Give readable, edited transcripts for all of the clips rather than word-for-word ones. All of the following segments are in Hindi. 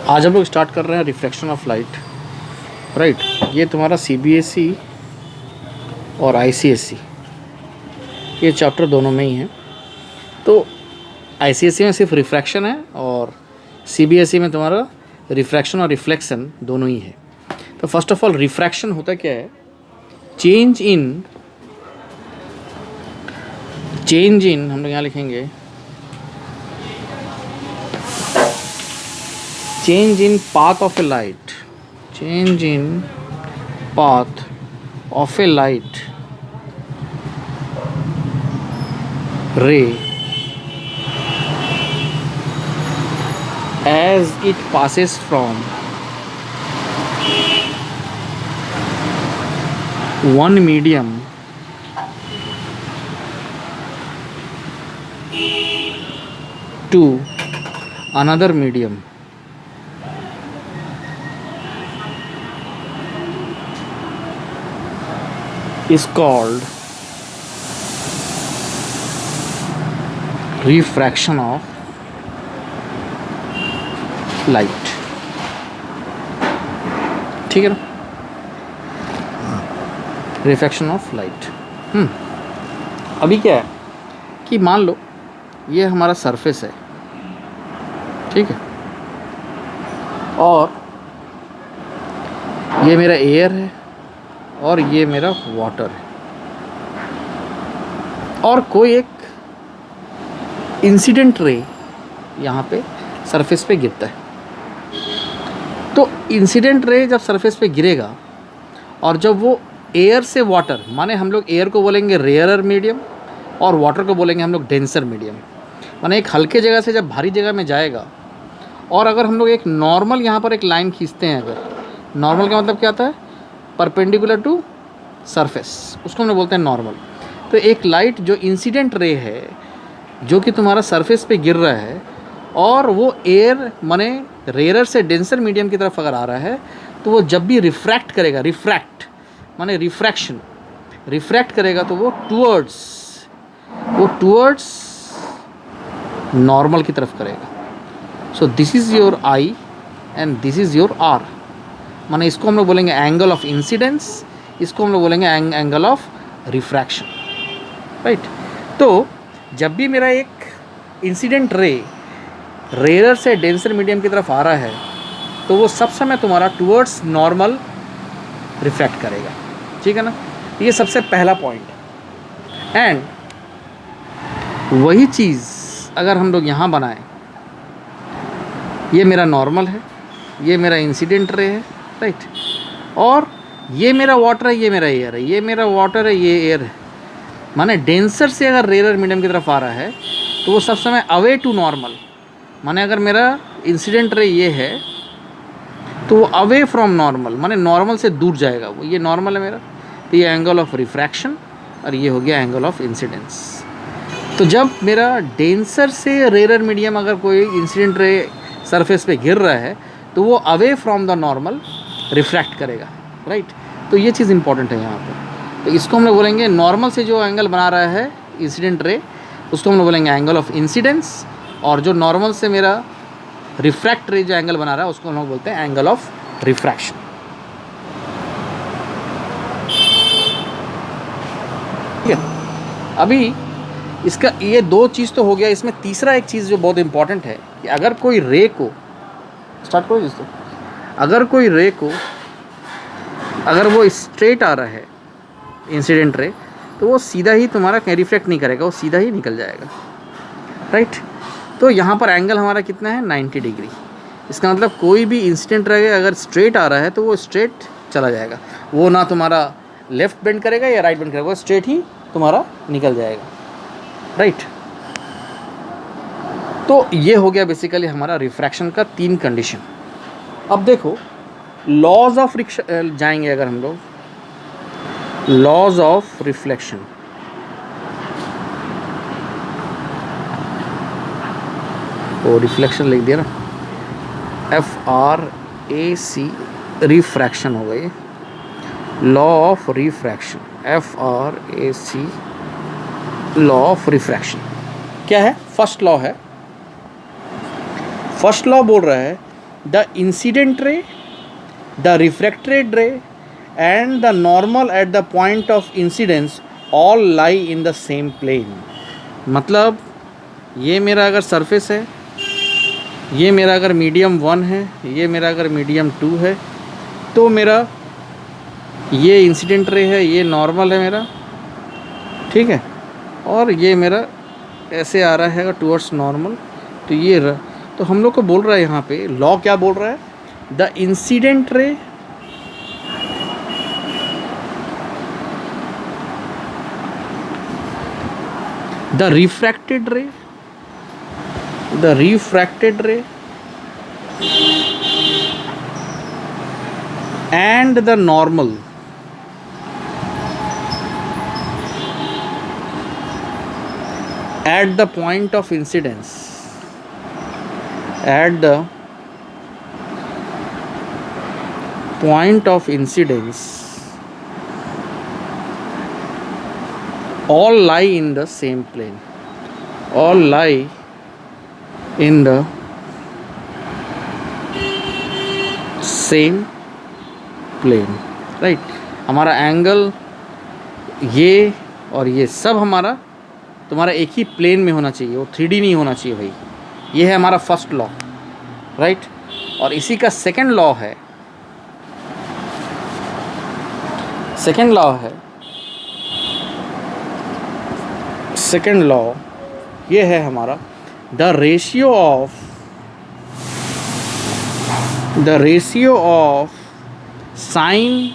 आज हम लोग स्टार्ट कर रहे हैं रिफ्रैक्शन ऑफ लाइट, राइट। ये तुम्हारा सीबीएसई और आईसीएसई ये चैप्टर दोनों में ही है। तो आईसीएसई में सिर्फ रिफ्रैक्शन है और सीबीएसई में तुम्हारा रिफ्रैक्शन और रिफ्लेक्शन दोनों ही है। तो फर्स्ट ऑफ ऑल रिफ्रैक्शन होता क्या है? चेंज इन हम लोग यहाँ लिखेंगे change in path of a light, change in path of a light ray as it passes from one medium to another medium is called refraction of light। ठीक है ना? Refraction of light. अभी क्या है कि मान लो ये हमारा सरफेस है, ठीक है, और ये मेरा एयर है और ये मेरा वाटर है, और कोई एक इंसिडेंट रे यहाँ पे सरफेस पे गिरता है। तो इंसिडेंट रे जब सरफेस पे गिरेगा और जब वो एयर से वाटर, माने हम लोग एयर को बोलेंगे रेयरर मीडियम और वाटर को बोलेंगे हम लोग डेंसर मीडियम, माने एक हल्के जगह से जब भारी जगह में जाएगा। और अगर हम लोग एक नॉर्मल यहाँ पर एक लाइन खींचते हैं, अगर नॉर्मल का मतलब क्या आता है? परपेंडिकुलर टू सरफेस, उसको हम लोग बोलते हैं नॉर्मल। तो एक लाइट जो इंसिडेंट रे है जो कि तुम्हारा सरफेस पे गिर रहा है और वो एयर माने रेयरर से डेंसर मीडियम की तरफ अगर आ रहा है, तो वो जब भी रिफ्रैक्ट करेगा, रिफ्रैक्ट माने रिफ्रैक्शन, रिफ्रैक्ट करेगा तो वो टूवर्ड्स नॉर्मल की तरफ करेगा। So this is your I and this is your R, माने इसको हम लोग बोलेंगे एंगल ऑफ इंसिडेंस, इसको हम लोग बोलेंगे एंगल ऑफ रिफ्रैक्शन, राइट। तो जब भी मेरा एक इंसिडेंट रे रेयरर से डेंसर मीडियम की तरफ आ रहा है, तो वो सब समय तुम्हारा टुवर्ड्स नॉर्मल रिफ्रैक्ट करेगा, ठीक है ना? ये सबसे पहला पॉइंट। एंड वही चीज़ अगर हम लोग यहाँ बनाएं, ये मेरा नॉर्मल है, ये मेरा इंसिडेंट रे है, राइट, और ये मेरा वाटर है, ये मेरा एयर है, ये मेरा वाटर है, ये एयर है, माने डेंसर से अगर रेयरर मीडियम की तरफ आ रहा है तो वो सब समय अवे टू नॉर्मल, माने अगर मेरा इंसिडेंट रे ये है तो वो अवे फ्रॉम नॉर्मल, माने नॉर्मल से दूर जाएगा वो। ये नॉर्मल है मेरा, तो ये एंगल ऑफ रिफ्रैक्शन और ये हो गया एंगल ऑफ इंसिडेंस। तो जब मेरा डेंसर से रेयरर मीडियम अगर कोई इंसिडेंट रे सरफेस पे गिर रहा है तो वो away from the normal refract करेगा, राइट। तो ये चीज़ इंपॉर्टेंट है यहाँ पर। तो इसको हम लोग बोलेंगे नॉर्मल से जो एंगल बना रहा है इंसिडेंट रे, उसको हम लोग बोलेंगे एंगल ऑफ इंसिडेंस, और जो नॉर्मल से मेरा रिफ्रैक्ट रे जो एंगल बना रहा है उसको हम लोग बोलते हैं एंगल ऑफ रिफ्रैक्शन। ठीक है, अभी इसका ये दो चीज़ तो हो गया। इसमें तीसरा एक चीज़ जो बहुत इंपॉर्टेंट है कि अगर कोई रे को स्टार्ट करो जिसको, अगर कोई रे को अगर वो स्ट्रेट आ रहा है इंसिडेंट रे, तो वो सीधा ही तुम्हारा कहीं रिफ्लेक्ट नहीं करेगा, वो सीधा ही निकल जाएगा, राइट। तो यहाँ पर एंगल हमारा कितना है? 90 डिग्री। इसका मतलब कोई भी इंसिडेंट रे अगर स्ट्रेट आ रहा है तो वो स्ट्रेट चला जाएगा, वो ना तुम्हारा लेफ़्ट बेंड करेगा या राइट बेंड करेगा, वो स्ट्रेट ही तुम्हारा निकल जाएगा, राइट। तो ये हो गया बेसिकली हमारा रिफ्रैक्शन का 3 कंडीशन। अब देखो लॉज ऑफ जाएंगे अगर हम लोग, लॉज ऑफ रिफ्लेक्शन, वो रिफ्लेक्शन लिख दिया ना, FRAC, रिफ्रैक्शन हो गई, law of refraction, FRAC, law of refraction क्या है? फर्स्ट लॉ है। फर्स्ट लॉ बोल रहा है the incident ray, the refracted ray and the normal at the point of incidence all lie in the same plane. मतलब ये मेरा अगर सरफेस है, ये मेरा अगर मीडियम 1 है, ये मेरा अगर मीडियम 2 है, तो मेरा ये इंसिडेंट रे है, ये नॉर्मल है मेरा, ठीक है, और ये मेरा ऐसे आ रहा है टूवर्ड्स नॉर्मल। तो ये तो हम लोग को बोल रहा है यहाँ पे लॉ क्या बोल रहा है, the incident ray the refracted रे and the normal at the point of incidence, at the point of incidence all lie in the same plane, all lie in the same plane, right. हमारा एंगल ये और ये सब हमारा तुम्हारा एक ही प्लेन में होना चाहिए, वो 3D नहीं होना चाहिए भाई। ये है हमारा फर्स्ट लॉ, राइट। और इसी का सेकंड लॉ है, सेकंड लॉ ये है हमारा the ratio of sine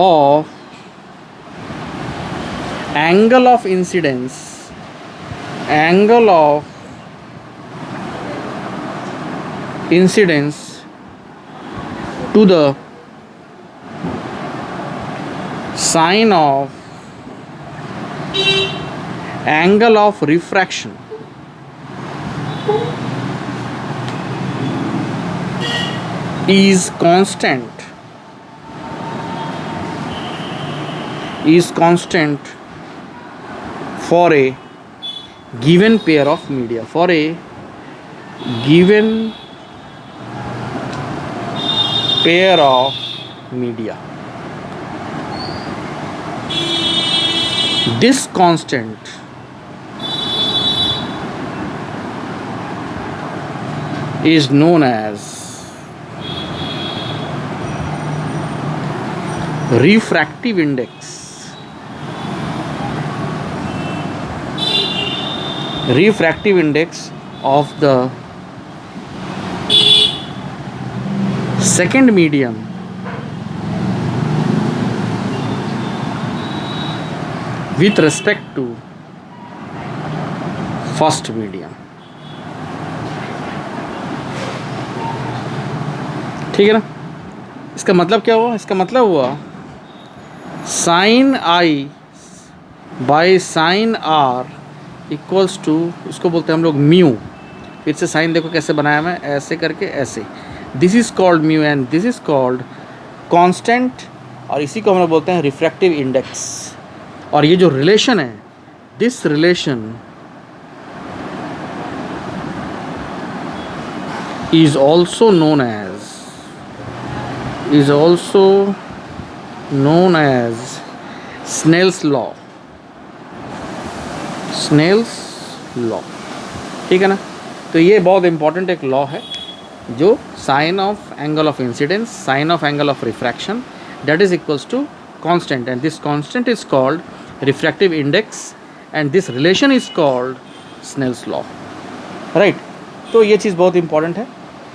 of angle of incidence to the sine of angle of refraction is constant for a given pair of media, for a given pair of media. This constant is known as refractive index. Refractive index of the second medium with respect to first medium. ठीक है ना। इसका मतलब क्या हुआ, इसका मतलब हुआ sine I by sine R equals to, इसको बोलते हैं हम लोग म्यू। फिर से साइन देखो कैसे बनाया मैं, ऐसे करके ऐसे, this is called mu and this is called constant, और इसी को हम लोग बोलते हैं रिफ्रैक्टिव इंडेक्स। और ये जो रिलेशन है, this relation is also known as Snell's law. Snell's law, ठीक है ना। तो ये बहुत इंपॉर्टेंट एक लॉ है जो sine of angle of incidence, sine of angle of refraction, that is equals to constant, and this constant is called refractive index and this relation is called Snell's law, right. तो ये चीज़ बहुत इंपॉर्टेंट है,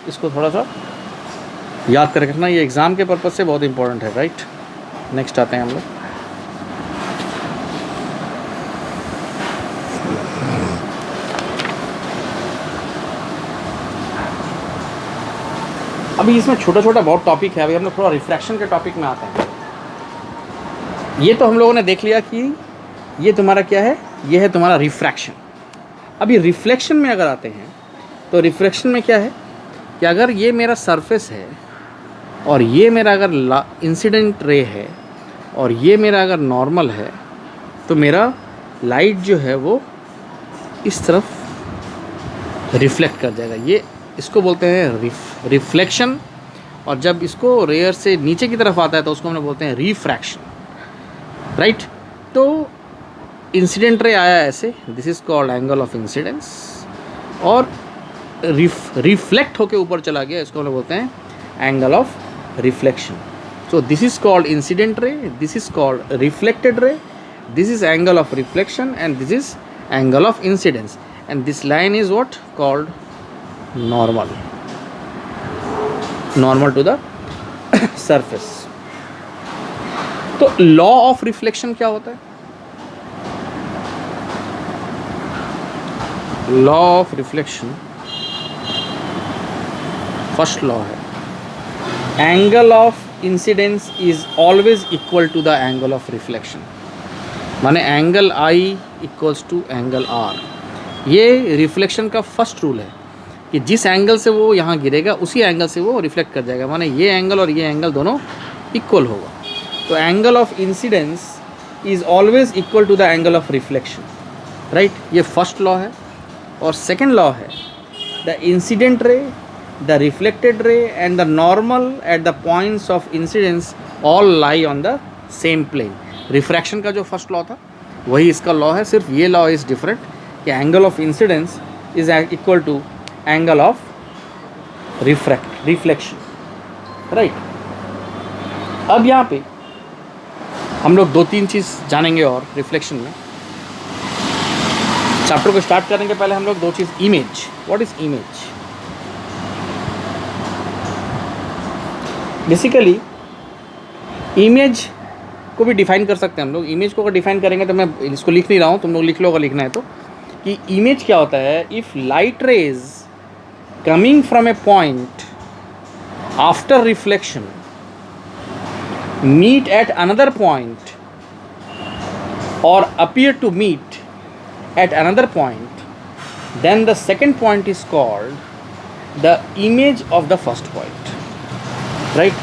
इसको थोड़ा सा याद कर रखना, ये एग्ज़ाम के पर्पज़ से बहुत इंपॉर्टेंट है, राइट। नेक्स्ट आते हैं हम लोग। अभी इसमें छोटा छोटा बहुत टॉपिक है, अभी हम लोग थोड़ा रिफ्रैक्शन के टॉपिक में आते हैं। ये तो हम लोगों ने देख लिया कि ये तुम्हारा क्या है, ये है तुम्हारा रिफ्रैक्शन। अभी रिफ्लेक्शन में अगर आते हैं तो रिफ्रैक्शन में क्या है कि अगर ये मेरा सरफेस है और ये मेरा अगर इंसिडेंट रे है और ये मेरा अगर नॉर्मल है, तो मेरा लाइट जो है वो इस तरफ रिफ्लेक्ट कर जाएगा। ये इसको बोलते हैं रिफ्लेक्शन, और जब इसको रेयर से नीचे की तरफ आता है तो उसको हम लोग बोलते हैं रिफ्रैक्शन, राइट। तो इंसिडेंट रे आया ऐसे, this is called angle of incidence, और रिफ्लेक्ट होके ऊपर चला गया, इसको हम लोग बोलते हैं angle of reflection. So this is called incident ray, this is called reflected ray, this is angle of reflection, and this is angle of incidence, and this line is what called normal to the surface. तो law of reflection क्या होता है? law of reflection, first law है angle of incidence is always equal to the angle of reflection, माने angle I equals to angle R. ये रिफ्लेक्शन का फर्स्ट रूल है कि जिस एंगल से वो यहाँ गिरेगा उसी एंगल से वो रिफ्लेक्ट कर जाएगा, माने ये एंगल और ये एंगल दोनों इक्वल होगा। तो angle of incidence is always equal to the angle of reflection, right. ये फर्स्ट लॉ है। और सेकेंड लॉ है the incident ray, the reflected ray and the normal at the points of incidence all lie on the same plane. Refraction का जो फर्स्ट लॉ था वही इसका लॉ है, सिर्फ ये लॉ इज़ डिफरेंट कि angle of incidence is equal to angle of reflection, right. अब यहाँ पे हम लोग 2-3 चीज़ जानेंगे और रिफ्लेक्शन में। चैप्टर को स्टार्ट करने के पहले हम लोग 2 चीज़, image, what is image. Basically image को भी डिफाइन कर सकते हैं हम लोग। इमेज को अगर डिफाइन करेंगे तो मैं इसको लिख नहीं रहा हूँ, तुम लोग लिख लो अगर लिखना है तो, कि इमेज क्या होता है। If light rays coming from a point after reflection meet at another point और appear to meet at another point, then the second point is called the image of the first point, right.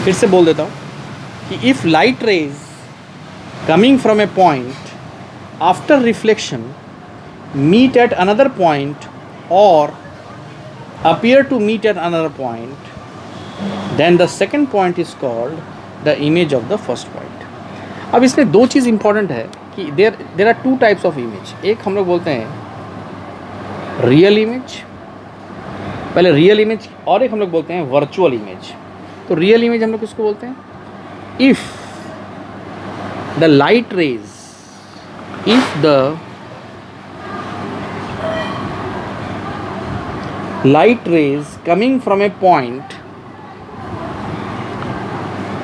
फिर से बोल देता हूँ कि if light rays coming from a point after reflection meet at another point और appear to meet at another point, then the second point is called the image of the first point. अब इसमें 2 चीज़ इंपॉर्टेंट है कि there are 2 types of image. एक हम लोग बोलते हैं रियल इमेज, पहले रियल इमेज, और एक हम लोग बोलते हैं वर्चुअल इमेज। तो रियल इमेज हम लोग किसको बोलते हैं, if the light rays, if the light rays coming from a point,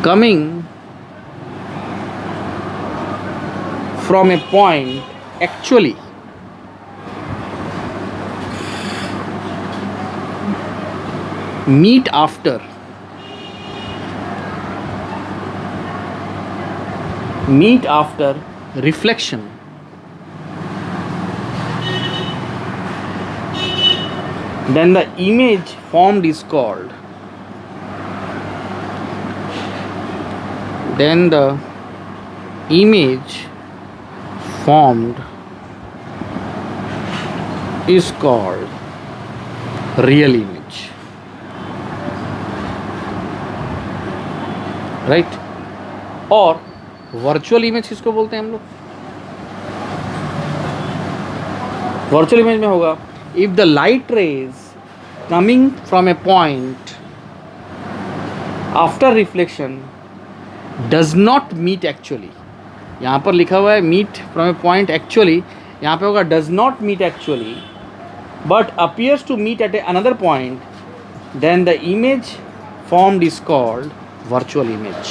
coming from a point actually meet after reflection, then the image formed is called, then the image formed is called real image, right. और वर्चुअल इमेज किसको बोलते हैं हम लोग, वर्चुअल इमेज में होगा if the light rays coming from a point after reflection does not meet actually, यहाँ पर लिखा हुआ है meet from a point actually, यहाँ पे होगा does not meet actually but appears to meet at another point, then the image formed is called virtual image,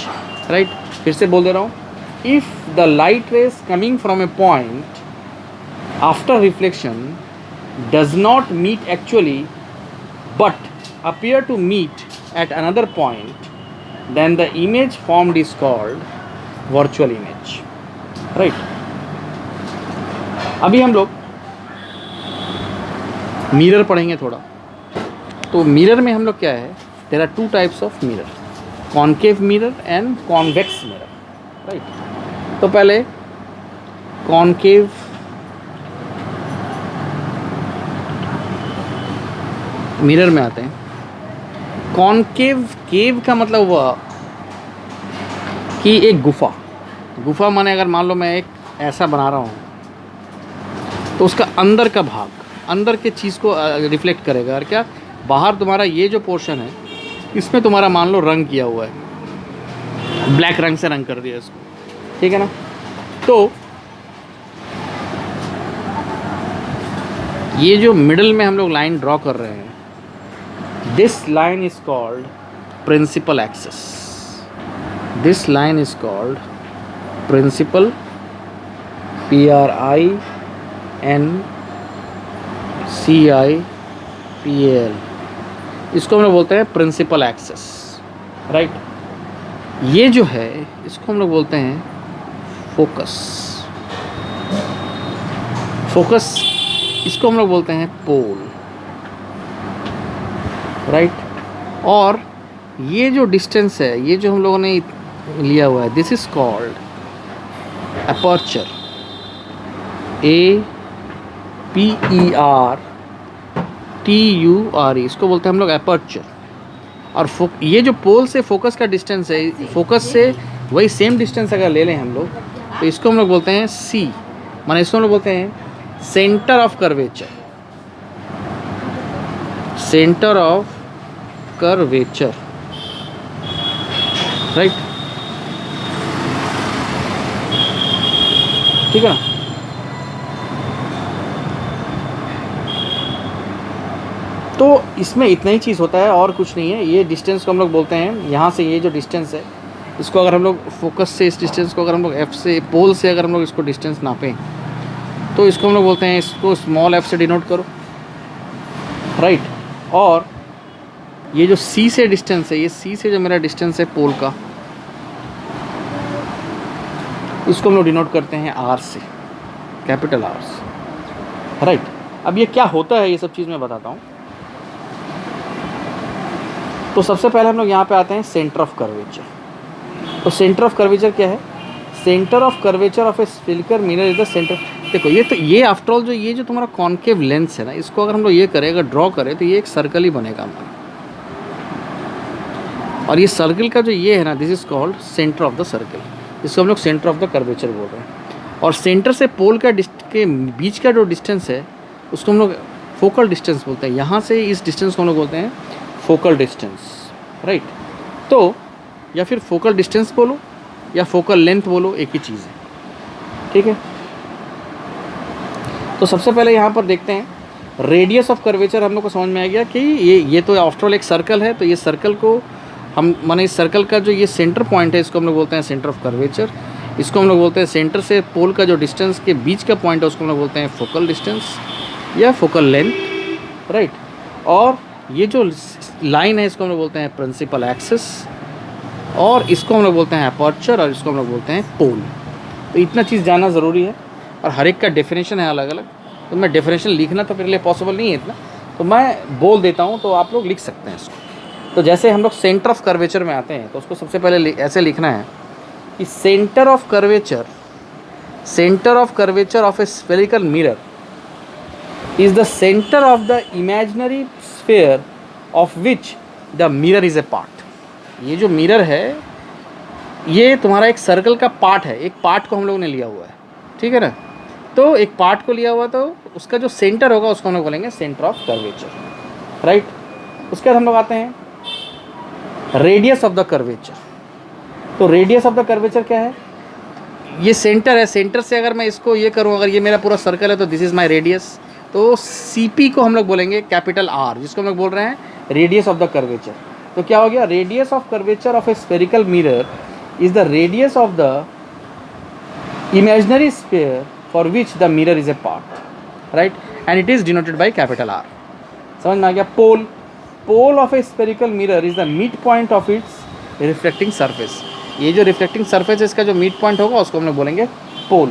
right? फिर से बोल दे रहा हूँ, if the light rays coming from a point after reflection does not meet actually but appear to meet at another point, then the image formed is called virtual image, right? अभी हम लोग मिरर पढ़ेंगे थोड़ा। तो मिरर में हम लोग क्या है, there are 2 types of mirror, concave mirror and convex mirror, right. तो पहले कॉन्केव मिरर में आते हैं। कॉनकेव, केव का मतलब हुआ कि एक गुफा माने अगर मान लो मैं एक ऐसा बना रहा हूँ तो उसका अंदर का भाग, अंदर के चीज़ को रिफ्लेक्ट करेगा। और क्या, बाहर तुम्हारा ये जो पोर्शन है इसमें तुम्हारा मान लो रंग किया हुआ है, ब्लैक रंग से रंग कर दिया इसको, ठीक है ना। तो ये जो मिडल में हम लोग लाइन ड्रॉ कर रहे हैं, this line is called principal axis. This line is called principal, PRINCIPAL, इसको हम लोग बोलते हैं प्रिंसिपल एक्सिस, राइट। ये जो है इसको हम लोग बोलते हैं फोकस। फोकस इसको हम लोग बोलते हैं पोल, राइट। और ये जो डिस्टेंस है, ये जो हम लोगों ने लिया हुआ है, this is called aperture, APERTURE, इसको बोलते हैं हम लोग अपर्चर। और ये जो पोल से फोकस का डिस्टेंस है, फोकस से वही सेम डिस्टेंस अगर ले लें हम लोग तो इसको हम लोग बोलते हैं C, माने इसको हम लोग बोलते हैं centre of curvature, centre of curvature, right, ठीक है ना। तो इसमें इतना ही चीज़ होता है और कुछ नहीं है। ये डिस्टेंस को हम लोग बोलते हैं, यहाँ से ये जो डिस्टेंस है इसको अगर हम लोग फोकस से, इस डिस्टेंस को अगर हम लोग F से, पोल से अगर हम लोग इसको डिस्टेंस नापें तो इसको हम लोग बोलते हैं, इसको स्मॉल f से डिनोट करो, राइट। और ये जो C से डिस्टेंस है, ये C से जो मेरा डिस्टेंस है पोल का, इसको हम लोग डिनोट करते हैं R से, कैपिटल R से, राइट। अब ये क्या होता है ये सब चीज़ मैं बताता हूँ। तो सबसे पहले हम लोग यहाँ पे आते हैं सेंटर ऑफ कर्वेचर। तो सेंटर ऑफ कर्वेचर क्या है? Centre of curvature of a spherical mirror is the centre. देखो ये आफ्टर ऑल ये जो तुम्हारा कॉन्केव लेंस है ना, इसको अगर हम लोग ये करें, अगर ड्रॉ करें तो ये एक सर्कल ही बनेगा हमारा। और ये सर्कल का जो ये है ना, this is called centre of the circle, इसको हम लोग सेंटर ऑफ द कर्वेचर बोल रहे हैं। और सेंटर से पोल के बीच का जो डिस्टेंस है उसको हम लोग फोकल डिस्टेंस बोलते हैं। यहाँ से इस डिस्टेंस को हम लोग बोलते हैं फोकल डिस्टेंस, राइट। तो या फिर फोकल डिस्टेंस बोलो या फोकल लेंथ बोलो, एक ही चीज़ है, ठीक है। तो सबसे पहले यहाँ पर देखते हैं रेडियस ऑफ कर्वेचर। हम लोग को समझ में आ गया कि ये तो आफ्टर ऑल एक सर्कल है, तो ये सर्कल को हम माने इस सर्कल का जो ये सेंटर पॉइंट है इसको हम लोग बोलते हैं सेंटर ऑफ कर्वेचर। इसको हम लोग बोलते हैं सेंटर से पोल का जो डिस्टेंस के बीच का पॉइंट है उसको हम लोग बोलते हैं फोकल डिस्टेंस या फोकल लेंथ, राइट। और ये जो लाइन है इसको हम लोग बोलते हैं प्रिंसिपल एक्सिस, और इसको हम लोग बोलते हैं अपर्चर, और इसको हम लोग बोलते हैं पोल। तो इतना चीज़ जानना ज़रूरी है, और हर एक का डेफिनेशन है अलग अलग। तो मैं डेफिनेशन लिखना तो मेरे लिए पॉसिबल नहीं है इतना, तो मैं बोल देता हूँ तो आप लोग लिख सकते हैं इसको। तो जैसे हम लोग सेंटर ऑफ कर्वेचर में आते हैं तो उसको सबसे पहले ऐसे लिखना है कि centre of curvature of a spherical mirror is the center of the imaginary sphere of which the mirror is a part। ये जो मिरर है ये तुम्हारा एक सर्कल का पार्ट है, एक पार्ट को हम लोगों ने लिया हुआ है, ठीक है ना। तो एक पार्ट को लिया हुआ तो उसका जो सेंटर होगा उसको हम लोग बोलेंगे सेंटर ऑफ कर्वेचर, राइट। उसके बाद हम लोग आते हैं रेडियस ऑफ द कर्वेचर। तो रेडियस ऑफ द कर्वेचर क्या है? ये सेंटर है, सेंटर से अगर मैं इसको ये करूँ, अगर ये मेरा पूरा सर्कल है तो दिस इज़ माई रेडियस। तो CP को हम लोग बोलेंगे कैपिटल R, जिसको हम लोग बोल रहे हैं रेडियस ऑफ द कर्वेचर। तो क्या हो गया? Radius of curvature of a spherical mirror is the radius of the imaginary sphere for which the mirror is a part, right, and it is denoted by capital R। समझ में आ गया? Pole of a spherical mirror is the mid point of its reflecting surface. ये जो रिफ्लेक्टिंग सरफेस है इसका जो मिड पॉइंट होगा उसको हम लोग बोलेंगे पोल।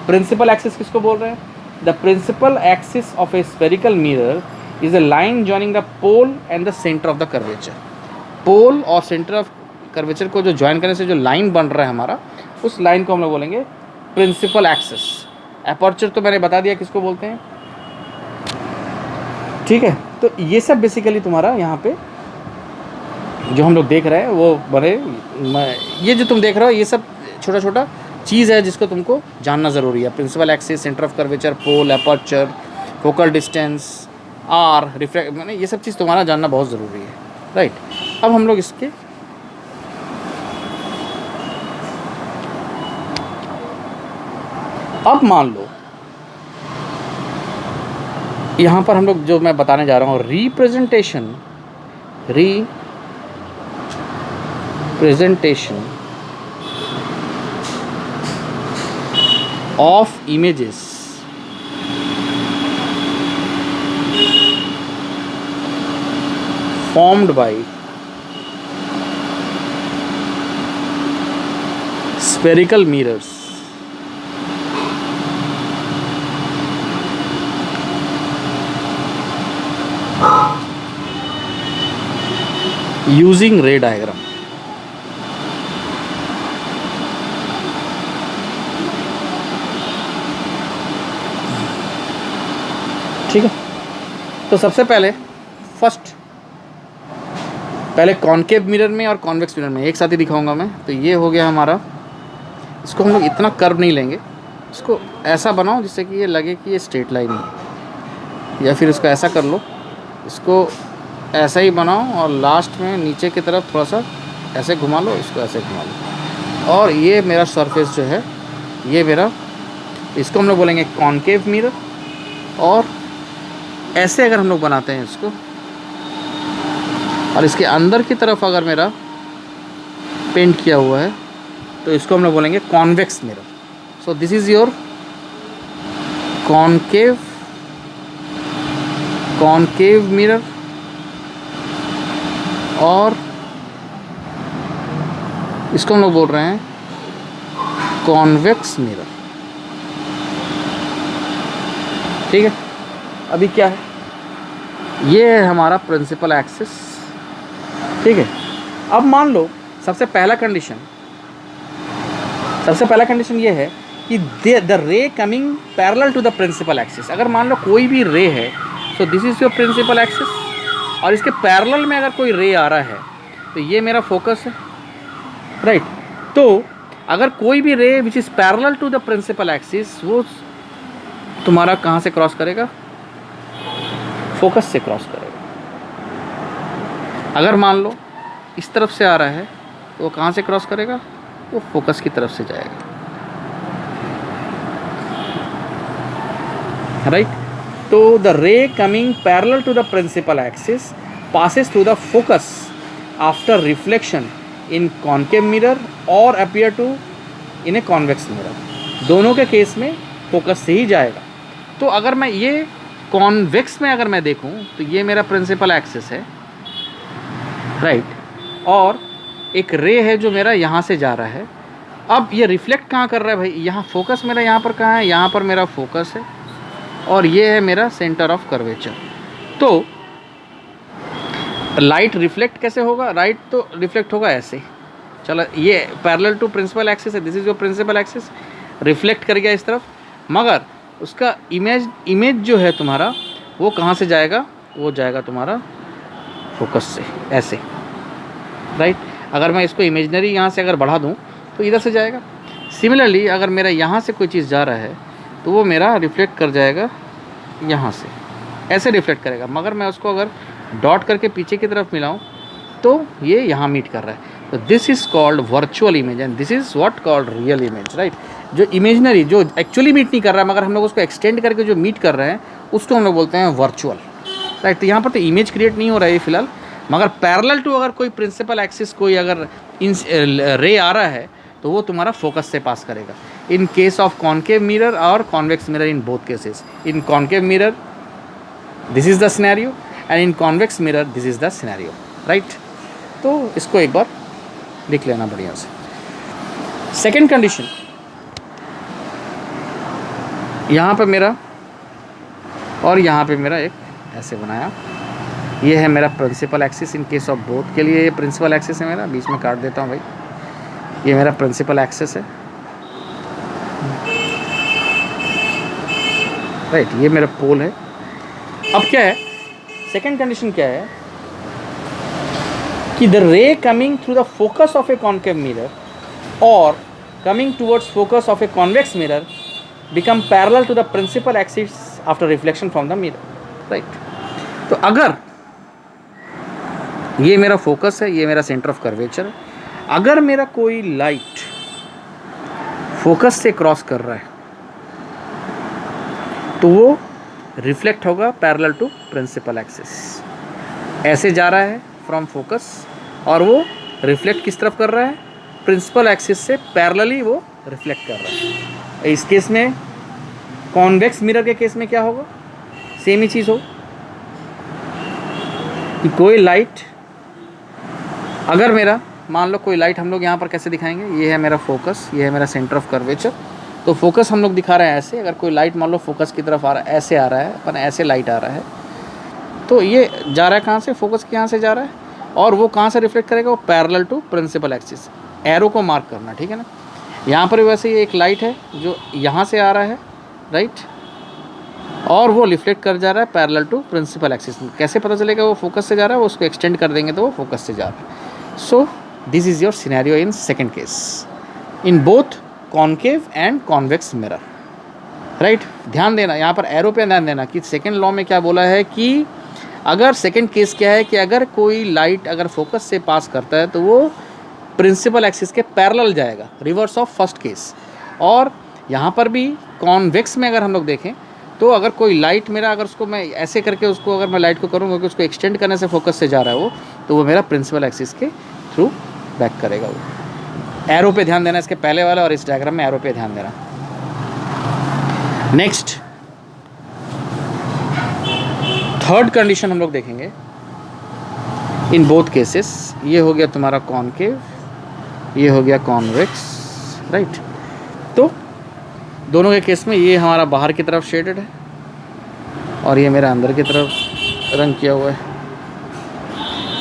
प्रिंसिपल एक्सिस किसको बोल रहे हैं? The principal axis of a spherical mirror is a line joining the pole and the center of the curvature। पोल और सेंटर ऑफ कर्वेचर को जो ज्वाइन करने से जो लाइन बन रहा है हमारा, उस लाइन को हम लोग बोलेंगे प्रिंसिपल एक्सिस। अपर्चर तो मैंने बता दिया किसको बोलते हैं, ठीक है, तो ये सब बेसिकली तुम्हारा यहाँ पे जो हम लोग देख रहे हैं वो बड़े, ये जो तुम देख रहे हो ये सब छोटा छोटा चीज़ है जिसको तुमको जानना ज़रूरी है। Principal axis, centre of curvature, pole, aperture, focal distance, R, refract, मैंने ये सब चीज़ तुम्हारा जानना बहुत ज़रूरी है, राइट। अब हम लोग इसके अब मान लो यहाँ पर हम लोग जो मैं बताने जा रहा हूँ, representation of images formed by spherical mirrors using ray diagram। ठीक है, तो सबसे पहले पहले कॉनकेव मिरर में और कॉन्वेक्स मिरर में एक साथ ही दिखाऊंगा मैं। तो ये हो गया हमारा, इसको हम लोग इतना कर्व नहीं लेंगे, इसको ऐसा बनाओ जिससे कि ये लगे कि ये स्ट्रेट लाइन है, या फिर इसको ऐसा कर लो, इसको ऐसा ही बनाओ और लास्ट में नीचे की तरफ थोड़ा सा ऐसे घुमा लो, इसको ऐसे घुमा लो, और ये मेरा सरफेस जो है ये मेरा, इसको हम लोग बोलेंगे कॉनकेव मिरर। और ऐसे अगर हम लोग बनाते हैं इसको, और इसके अंदर की तरफ अगर मेरा पेंट किया हुआ है तो इसको हम लोग बोलेंगे convex mirror. So this is your concave mirror और इसको हम लोग बोल रहे हैं कॉन्वेक्स मिरर। ठीक है, अभी क्या है, ये है हमारा प्रिंसिपल एक्सिस। ठीक है, अब मान लो सबसे पहला कंडीशन ये है कि the ray coming parallel to the principal axis. अगर मान लो कोई भी रे है, so this is your principal axis, और इसके पैरेलल में अगर कोई रे आ रहा है तो ये मेरा फोकस है, राइट। तो अगर कोई भी ray which is parallel to the principal axis, वो तुम्हारा कहाँ से क्रॉस करेगा, फोकस से क्रॉस करेगा। अगर मान लो इस तरफ से आ रहा है तो वो कहाँ से क्रॉस करेगा, वो फोकस की तरफ से जाएगा, राइट। तो the ray coming parallel to the principal axis passes through the focus after reflection in concave mirror or appear to in a convex mirror। दोनों के केस में फोकस से ही जाएगा। तो अगर मैं ये कॉन्वेक्स में अगर मैं देखूं तो ये मेरा प्रिंसिपल एक्सिस है, राइट, और एक रे है जो मेरा यहाँ से जा रहा है। अब ये रिफ्लेक्ट कहाँ कर रहा है भाई, यहाँ फोकस मेरा यहाँ पर कहाँ है, यहाँ पर मेरा फोकस है, और ये है मेरा सेंटर ऑफ कर्वेचर। तो लाइट रिफ्लेक्ट कैसे होगा, राइट, तो रिफ्लेक्ट होगा ऐसे। चलो, ये पैरेलल टू प्रिंसिपल एक्सिस है, this is your principal axis, reflect कर गया इस तरफ, मगर उसका इमेज जो है तुम्हारा वो कहाँ से जाएगा, वो जाएगा तुम्हारा फोकस से, ऐसे, राइट। अगर मैं इसको इमेजनरी यहाँ से अगर बढ़ा दूँ तो इधर से जाएगा। सिमिलरली अगर मेरा यहाँ से कोई चीज़ जा रहा है तो वो मेरा रिफ्लेक्ट कर जाएगा यहाँ से, ऐसे रिफ्लेक्ट करेगा, मगर मैं उसको अगर डॉट करके पीछे की तरफ मिलाऊं तो ये यहाँ मीट कर रहा है। तो this is called virtual image and this is what called real image, right. जो इमेजनरी, जो एक्चुअली मीट नहीं कर रहा है मगर हम लोग उसको एक्सटेंड करके जो मीट कर रहे हैं उसको हम लोग बोलते हैं वर्चुअल, राइट। तो यहाँ पर तो इमेज क्रिएट नहीं हो रहा है फिलहाल, मगर पैरेलल टू अगर कोई प्रिंसिपल एक्सिस कोई अगर रे आ रहा है तो वो तुम्हारा फोकस से पास करेगा। In case of concave mirror और convex mirror, in both cases, in concave mirror this is the scenario and in convex mirror this is the scenario, right. तो इसको एक बार लिख लेना बढ़िया से। सेकेंड कंडीशन, यहाँ पे मेरा और यहाँ पे मेरा एक ऐसे बनाया, ये है मेरा principal axis. In case of both के लिए ये प्रिंसिपल एक्सिस है मेरा, बीच में काट देता हूँ भाई, ये मेरा प्रिंसिपल एक्सिस है, राइट, ये मेरा पोल है। अब क्या है सेकेंड कंडीशन क्या है कि the ray coming through the focus of a concave mirror और coming towards focus of a convex mirror become parallel to the principal axis after reflection from the mirror, right. तो अगर ये मेरा फोकस है, ये मेरा सेंटर ऑफ कर्वेचर है, अगर मेरा कोई लाइट फोकस से क्रॉस कर रहा है तो वो रिफ्लेक्ट होगा पैरेलल टू प्रिंसिपल एक्सिस। ऐसे जा रहा है फ्रॉम फोकस और वो रिफ्लेक्ट किस तरफ कर रहा है, प्रिंसिपल एक्सिस से पैरेलली वो रिफ्लेक्ट कर रहा है। इस केस में कॉन्वेक्स मिरर के केस में क्या होगा, सेम ही चीज़ हो कि कोई लाइट, अगर मेरा मान लो कोई लाइट हम लोग यहाँ पर कैसे दिखाएंगे, ये है मेरा फोकस, ये है मेरा सेंटर ऑफ कर्वेचर। तो फोकस हम लोग दिखा रहे हैं ऐसे, अगर कोई लाइट मान लो फोकस की तरफ आ रहा है, ऐसे आ रहा है, अपन ऐसे लाइट आ रहा है, तो ये जा रहा है कहाँ से, फोकस के यहाँ से जा रहा है, और वो कहाँ से रिफ्लेक्ट करेगा, वो parallel to principal axis. Arrow को मार्क करना, ठीक है ना। यहाँ पर वैसे ये एक लाइट है जो यहाँ से आ रहा है, राइट, और वो रिफ्लेक्ट कर जा रहा है पैरेलल टू प्रिंसिपल एक्सिस। कैसे पता चलेगा वो फोकस से जा रहा है, वो उसको एक्सटेंड कर देंगे तो वो फोकस से जा रहा है। So this is your scenario in second case in both concave and convex mirror, right. ध्यान देना यहाँ पर एरो पे ध्यान देना कि सेकेंड लॉ में क्या बोला है कि अगर सेकेंड केस क्या है कि अगर कोई लाइट अगर फोकस से पास करता है तो वो प्रिंसिपल एक्सिस के पैरेलल जाएगा, रिवर्स ऑफ फर्स्ट केस। और यहाँ पर भी कॉन्वेक्स में अगर हम लोग देखें तो अगर कोई लाइट मेरा, अगर उसको मैं ऐसे करके उसको अगर मैं लाइट को करूँ क्योंकि उसको एक्सटेंड करने से फोकस से जा रहा है वो, तो वो मेरा प्रिंसिपल एक्सिस के थ्रू बैक करेगा। वो एरो पे ध्यान देना, इसके पहले वाला और इस डायग्राम में एरो पे ध्यान देना। नेक्स्ट थर्ड कंडीशन हम लोग देखेंगे इन बोथ केसेस। ये हो गया तुम्हारा कॉन्केव, ये हो गया कॉन्वेक्स, राइट। तो दोनों के केस में ये हमारा बाहर की तरफ शेडेड है और ये मेरा अंदर की तरफ रंग किया हुआ है।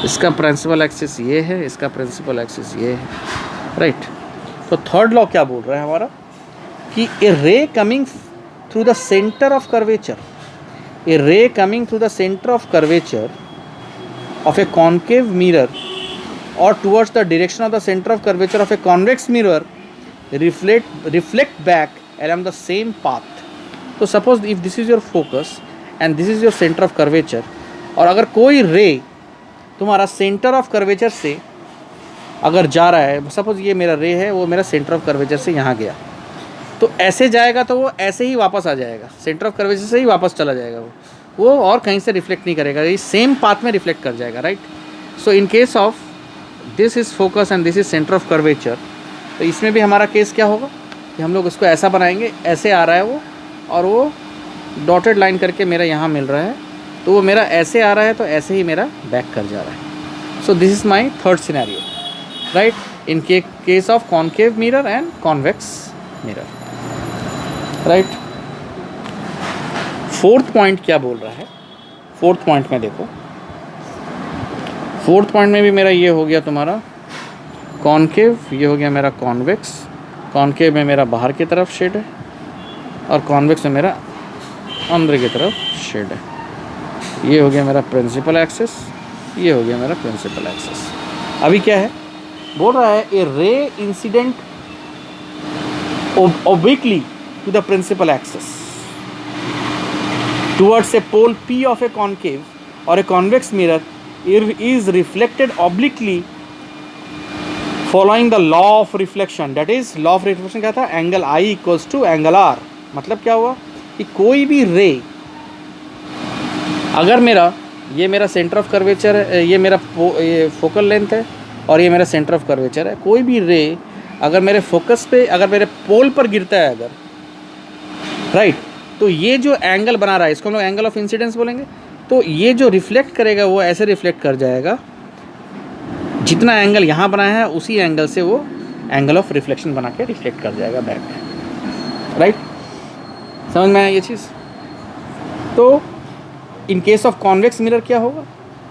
इसका प्रिंसिपल एक्सिस ये है, इसका प्रिंसिपल एक्सिस ये है, राइट। तो थर्ड लॉ क्या बोल रहा है हमारा कि a ray coming through the centre of curvature, a ray coming through the centre of curvature of a concave mirror or towards the direction of the center of curvature of a convex mirror reflect back along the same path. So suppose if this is your focus and this is your center of curvature, और अगर कोई रे तुम्हारा सेंटर ऑफ कर्वेचर से अगर जा रहा है, सपोज ये मेरा रे है, वो मेरा सेंटर ऑफ कर्वेचर से यहाँ गया, तो ऐसे जाएगा तो वो ऐसे ही वापस आ जाएगा, सेंटर ऑफ कर्वेचर से ही वापस चला जाएगा वो और कहीं से रिफ्लेक्ट नहीं करेगा, ये सेम पाथ में रिफ्लेक्ट कर जाएगा, right. So in case of this is focus and this is centre of curvature, तो इसमें भी हमारा केस क्या होगा कि हम लोग इसको ऐसा बनाएंगे, ऐसे आ रहा है वो और वो डॉटेड लाइन करके मेरा यहाँ मिल रहा है, तो वो मेरा ऐसे आ रहा है तो ऐसे ही मेरा बैक कर जा रहा है। So this is my third scenario, right, in case of concave mirror and convex mirror, right. Fourth point क्या बोल रहा है, फोर्थ पॉइंट में देखो, फोर्थ पॉइंट में भी मेरा ये हो गया तुम्हारा कॉन्केव, ये हो गया मेरा कॉन्वेक्स। कॉन्केव में मेरा बाहर की तरफ शेड है और कॉन्वेक्स में मेरा अंदर की तरफ शेड है। ये हो गया मेरा प्रिंसिपल एक्सिस, ये हो गया मेरा प्रिंसिपल एक्सिस। अभी क्या है बोल रहा है, a ray incident obliquely to the principal axis towards a pole P of a concave or a convex mirror is reflected obliquely following the law of reflection. That is law of reflection क्या था, angle I equals to angle R। मतलब क्या हुआ कि कोई भी रे, अगर मेरा ये मेरा सेंटर ऑफ कर्वेचर है, ये मेरा ये फोकल लेंथ है और ये मेरा सेंटर ऑफ कर्वेचर है, कोई भी रे अगर मेरे फोकस पे, अगर मेरे पोल पर गिरता है अगर, राइट, तो ये जो एंगल बना रहा है इसको हम लोग एंगल ऑफ इंसिडेंस बोलेंगे। तो ये जो रिफ्लेक्ट करेगा वो ऐसे रिफ्लेक्ट कर जाएगा, जितना एंगल यहाँ बनाया है उसी एंगल से वो एंगल ऑफ रिफ्लेक्शन बना के रिफ्लेक्ट कर जाएगा बैक, राइट। समझ में आया ये चीज़। तो इन केस ऑफ कॉन्वेक्स मिरर क्या होगा,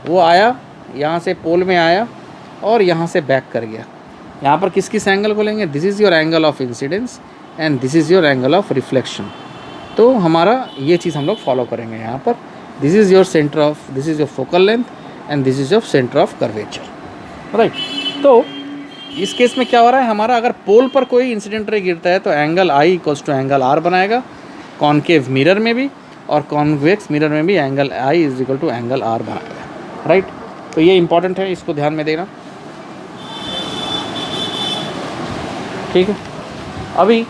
वो आया यहाँ से पोल में आया और यहाँ से बैक कर गया। यहाँ पर किस किस एंगल को लेंगे, this is your angle of incidence and this is your angle of reflection. तो हमारा ये चीज़ हम लोग फॉलो करेंगे यहाँ पर, this is your centre of, this is your focal length and this is your centre of curvature, right. तो इस केस में क्या हो रहा है हमारा, अगर पोल पर कोई इंसिडेंट रे गिरता है तो angle I equals to angle R बनाएगा, कॉनकेव मिरर में भी और कॉन्वेक्स मिरर में भी angle I is equal to angle R बनाएगा, राइट। तो ये इंपॉर्टेंट है, इसको ध्यान में देना, ठीक है। अभी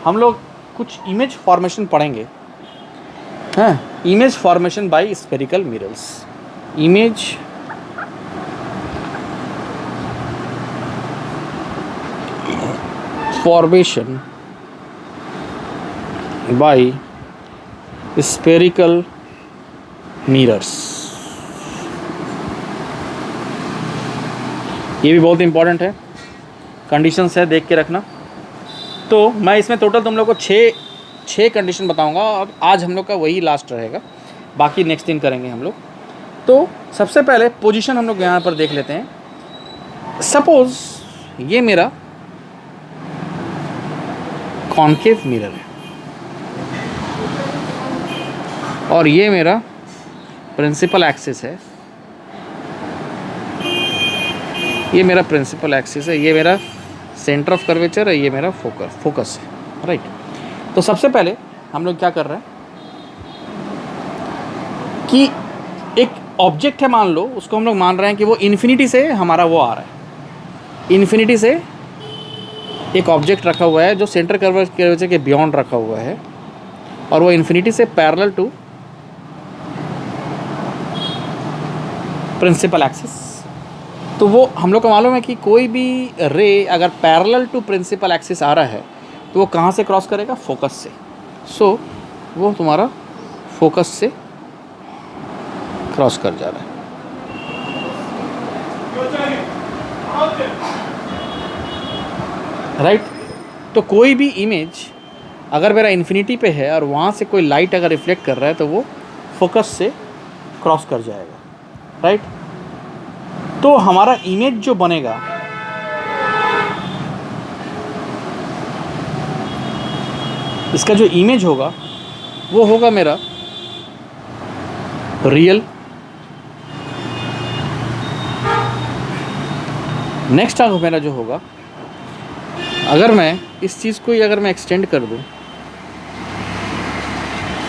हम लोग कुछ इमेज फॉर्मेशन पढ़ेंगे, हाँ, image formation by spherical mirrors, image formation by spherical mirrors, ये भी बहुत इंपॉर्टेंट है, कंडीशंस है, देख के रखना। तो मैं इसमें टोटल तुम लोग को छः कंडीशन बताऊंगा, और आज हम लोग का वही लास्ट रहेगा, बाकी नेक्स्ट दिन करेंगे हम लोग। तो सबसे पहले पोजीशन हम लोग यहाँ पर देख लेते हैं। सपोज ये मेरा कॉनकेव मिरर है और ये मेरा प्रिंसिपल एक्सिस है, ये मेरा प्रिंसिपल एक्सिस है, ये मेरा सेंटर ऑफ कर्वेचर है, ये मेरा फोकस है, राइट। तो सबसे पहले हम लोग क्या कर रहे हैं कि एक ऑब्जेक्ट है, मान लो उसको हम लोग मान रहे हैं कि वो इन्फिनिटी से हमारा वो आ रहा है, इन्फिनिटी से एक ऑब्जेक्ट रखा हुआ है जो सेंटर कर्वेचर के बियॉन्ड रखा हुआ है और वो इन्फिनिटी से पैरेलल टू प्रिंसिपल एक्सिस। तो वो हम लोग को मालूम है कि कोई भी रे अगर पैरेलल टू प्रिंसिपल एक्सिस आ रहा है तो वो कहाँ से क्रॉस करेगा, फोकस से। सो वो तुम्हारा फोकस से क्रॉस कर जा रहा है, राइट। तो कोई भी इमेज अगर मेरा इन्फिनिटी पे है और वहाँ से कोई लाइट अगर रिफ्लेक्ट कर रहा है तो वो फोकस से क्रॉस कर जाएगा, राइट। तो हमारा इमेज जो बनेगा इसका जो इमेज होगा वो होगा मेरा रियल। नेक्स्ट आगे मेरा जो होगा, अगर मैं इस चीज़ को अगर मैं एक्सटेंड कर दूं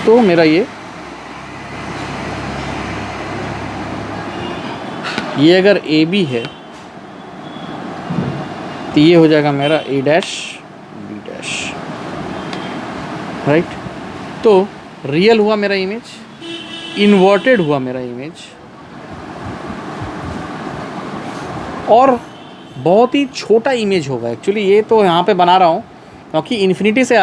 तो मेरा ये अगर ए बी है तो ये हो जाएगा मेरा ए डैश बी डैश, राइट। तो रियल हुआ मेरा इमेज, इन्वर्टेड हुआ मेरा इमेज, और बहुत ही छोटा इमेज होगा। एक्चुअली ये तो यहाँ पे बना रहा हूँ क्योंकि इन्फिनिटी से